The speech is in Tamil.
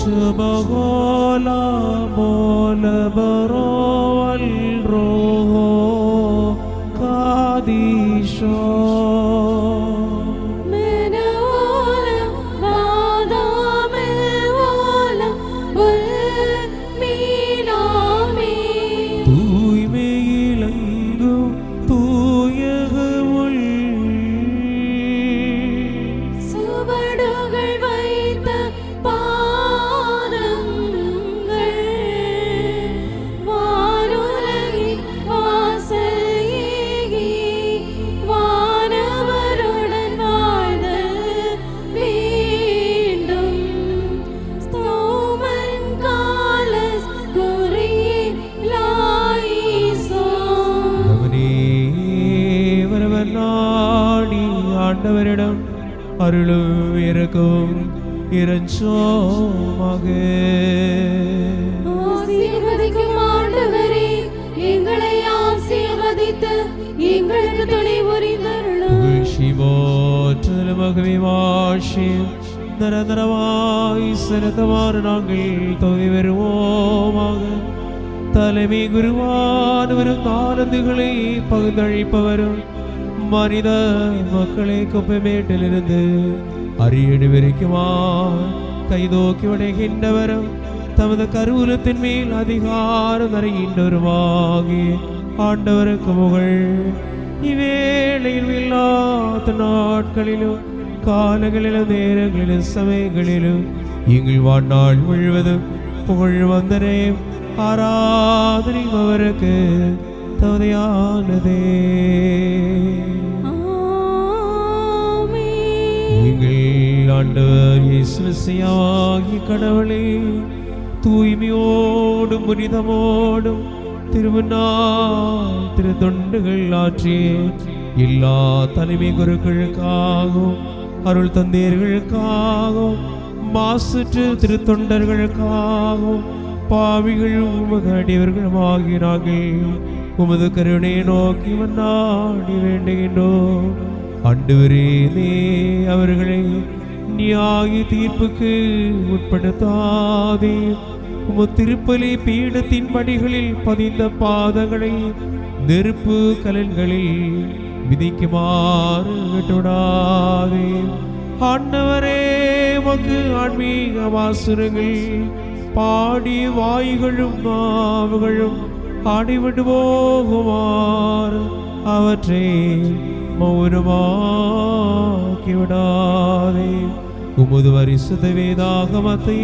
Subagola mola baro al roho kadisho. ஆண்டவரிடம் அருளும் இரக்கம் இறைஞ்சோமாக. ஆசீர்வதிக்கும் ஆண்டவரே, எங்களை ஆசீர்வதித்து எங்களுக்கு துணை புரிந்தருளும். புகழ்ச்சியோற்றலும் மகிமையும் நிரந்தரமாய் செலுத்துமாறு நாங்கள் தகுதி பெறுவோமாக. தலைமை குருவானவரும் ஆனந்துகளை பகிர்ந்தளிப்பவரும் மனித மக்களை குப்பமேட்டிலிருந்து அரியணை வரைக்குமா கைதோக்கி உடைகின்றவரும் தமது கருவூலத்தின் மேல் அதிகாரம் தருகின்றவருமாகி ஆண்டவருக்கு புகழ். இவ்வேளையில் இல்லாத நாட்களிலும் காலங்களிலும் நேரங்களிலும் சமயங்களிலும் எங்கள் வாழ்நாள் முழுவதும் புகழ் வந்தனே ஆராதனை அவருக்கு தகுதியானதே. எங்கள் ஆண்டவர் இயேசு மெசியாகிய கடவுளே, தூய்மையோடும் புனிதமோடும் திருமணம் திருத்தொண்டுகள் ஆற்றிய எல்லா தலைமை குருக்களுக்காகவும் அருள் தந்தையர்களுக்காகவும் மாசற்ற திருத்தொண்டர்களுக்காகவும் பாவிகள் உமது அடியவர்களும் ஆகிறார்கள் உமது கருணையை நோக்கி மன்னாடி வேண்டுகின்றோம். ஆண்டவரே, நீ அவர்களை நியாய தீர்ப்புக்கு உட்படுத்தாதே. உமது திருப்பலி பீடத்தின் படிகளில் பதிந்த பாதங்களை நெருப்பு கலன்களில் விதிக்குமாறு விட்டுவிடாதே. ஆண்டவரே, உமக்கு ஆன்மீக வாசகங்கள் பாடி வாய்களும் நாவுகளும் ஆடிவிட்டு போகுமாறு அவற்றை மௌனமாக்கி விடாதே. உமது பரிசுத்த வேதாகமத்தை